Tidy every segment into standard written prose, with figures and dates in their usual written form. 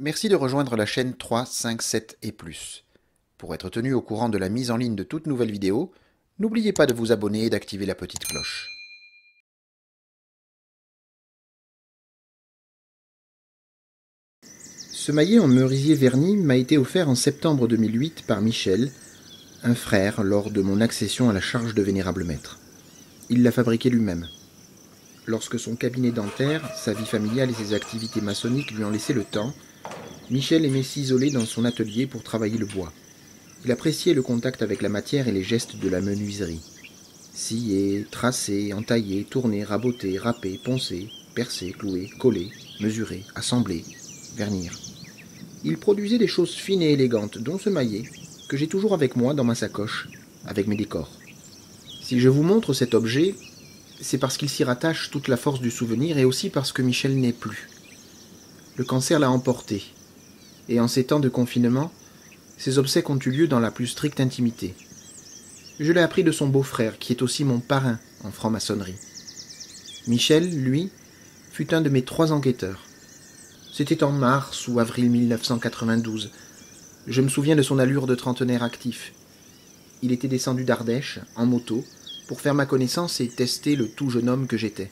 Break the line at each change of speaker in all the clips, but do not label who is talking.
Merci de rejoindre la chaîne 3, 5, 7 et plus. Pour être tenu au courant de la mise en ligne de toute nouvelle vidéo, n'oubliez pas de vous abonner et d'activer la petite cloche. Ce maillet en merisier verni m'a été offert en septembre 2008 par Michel, un frère, lors de mon accession à la charge de vénérable maître. Il l'a fabriqué lui-même. Lorsque son cabinet dentaire, sa vie familiale et ses activités maçonniques lui ont laissé le temps, Michel aimait s'isoler dans son atelier pour travailler le bois. Il appréciait le contact avec la matière et les gestes de la menuiserie. Scier, tracer, entailler, tourner, raboter, râper, poncer, percer, clouer, coller, mesurer, assembler, vernir. Il produisait des choses fines et élégantes, dont ce maillet, que j'ai toujours avec moi dans ma sacoche, avec mes décors. Si je vous montre cet objet, c'est parce qu'il s'y rattache toute la force du souvenir et aussi parce que Michel n'est plus. Le cancer l'a emporté, et en ces temps de confinement, ses obsèques ont eu lieu dans la plus stricte intimité. Je l'ai appris de son beau-frère, qui est aussi mon parrain en franc-maçonnerie. Michel, lui, fut un de mes 3 enquêteurs. C'était en mars ou avril 1992. Je me souviens de son allure de trentenaire actif. Il était descendu d'Ardèche, en moto, pour faire ma connaissance et tester le tout jeune homme que j'étais.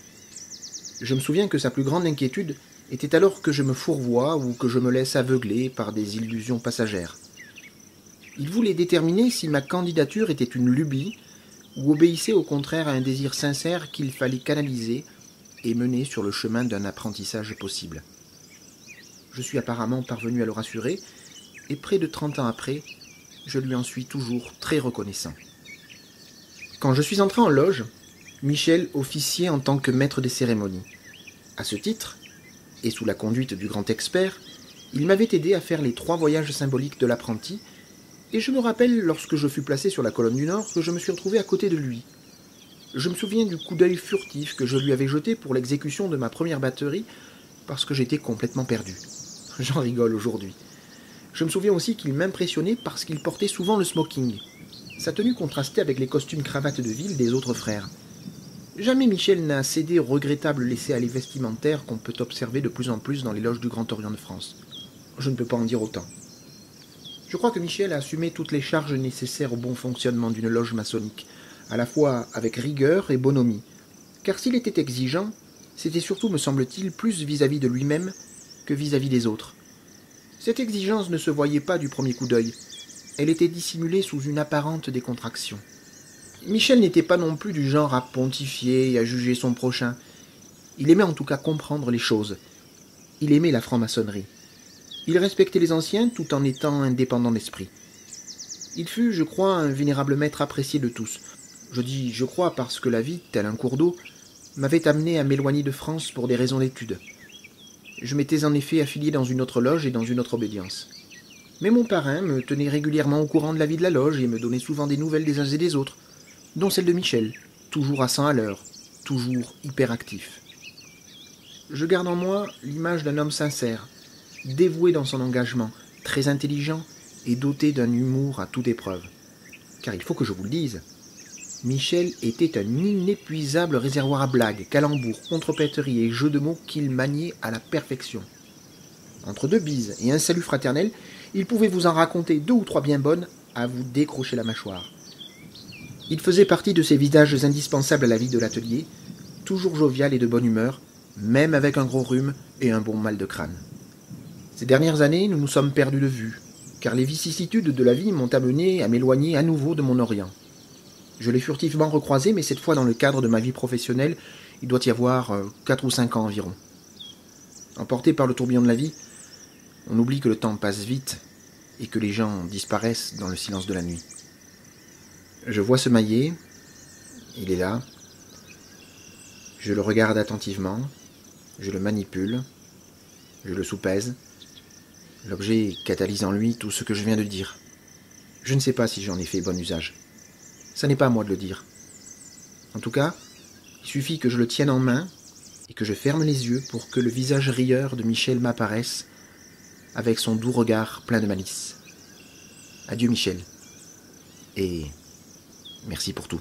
Je me souviens que sa plus grande inquiétude était alors que je me fourvoie ou que je me laisse aveugler par des illusions passagères. Il voulait déterminer si ma candidature était une lubie ou obéissait au contraire à un désir sincère qu'il fallait canaliser et mener sur le chemin d'un apprentissage possible. Je suis apparemment parvenu à le rassurer, et près de 30 ans après, je lui en suis toujours très reconnaissant. Quand je suis entré en loge, Michel officiait en tant que maître des cérémonies. À ce titre, et sous la conduite du grand expert, il m'avait aidé à faire les 3 voyages symboliques de l'apprenti, et je me rappelle, lorsque je fus placé sur la colonne du Nord, que je me suis retrouvé à côté de lui. Je me souviens du coup d'œil furtif que je lui avais jeté pour l'exécution de ma première batterie, parce que j'étais complètement perdu. J'en rigole aujourd'hui. Je me souviens aussi qu'il m'impressionnait parce qu'il portait souvent le smoking. Sa tenue contrastait avec les costumes cravates de ville des autres frères. Jamais Michel n'a cédé au regrettable laisser-aller vestimentaire qu'on peut observer de plus en plus dans les loges du Grand Orient de France. Je ne peux pas en dire autant. Je crois que Michel a assumé toutes les charges nécessaires au bon fonctionnement d'une loge maçonnique, à la fois avec rigueur et bonhomie. Car s'il était exigeant, c'était surtout, me semble-t-il, plus vis-à-vis de lui-même que vis-à-vis des autres. Cette exigence ne se voyait pas du premier coup d'œil. Elle était dissimulée sous une apparente décontraction. Michel n'était pas non plus du genre à pontifier et à juger son prochain. Il aimait en tout cas comprendre les choses. Il aimait la franc-maçonnerie. Il respectait les anciens tout en étant indépendant d'esprit. Il fut, je crois, un vénérable maître apprécié de tous. Je dis « je crois » parce que la vie, tel un cours d'eau, m'avait amené à m'éloigner de France pour des raisons d'études. Je m'étais en effet affilié dans une autre loge et dans une autre obédience. Mais mon parrain me tenait régulièrement au courant de la vie de la loge et me donnait souvent des nouvelles des uns et des autres, dont celle de Michel, toujours à 100 à l'heure, toujours hyperactif. Je garde en moi l'image d'un homme sincère, dévoué dans son engagement, très intelligent et doté d'un humour à toute épreuve. Car il faut que je vous le dise, Michel était un inépuisable réservoir à blagues, calembours, contrepèteries et jeux de mots qu'il maniait à la perfection. Entre 2 bises et un salut fraternel, il pouvait vous en raconter 2 ou 3 bien bonnes à vous décrocher la mâchoire. Il faisait partie de ces visages indispensables à la vie de l'atelier, toujours jovial et de bonne humeur, même avec un gros rhume et un bon mal de crâne. Ces dernières années, nous nous sommes perdus de vue, car les vicissitudes de la vie m'ont amené à m'éloigner à nouveau de mon Orient. Je l'ai furtivement recroisé, mais cette fois dans le cadre de ma vie professionnelle, il doit y avoir 4 ou 5 ans environ. Emporté par le tourbillon de la vie, on oublie que le temps passe vite et que les gens disparaissent dans le silence de la nuit. Je vois ce maillet, il est là, je le regarde attentivement, je le manipule, je le soupèse. L'objet catalyse en lui tout ce que je viens de dire. Je ne sais pas si j'en ai fait bon usage. Ça n'est pas à moi de le dire. En tout cas, il suffit que je le tienne en main et que je ferme les yeux pour que le visage rieur de Michel m'apparaisse avec son doux regard plein de malice. Adieu Michel, et merci pour tout.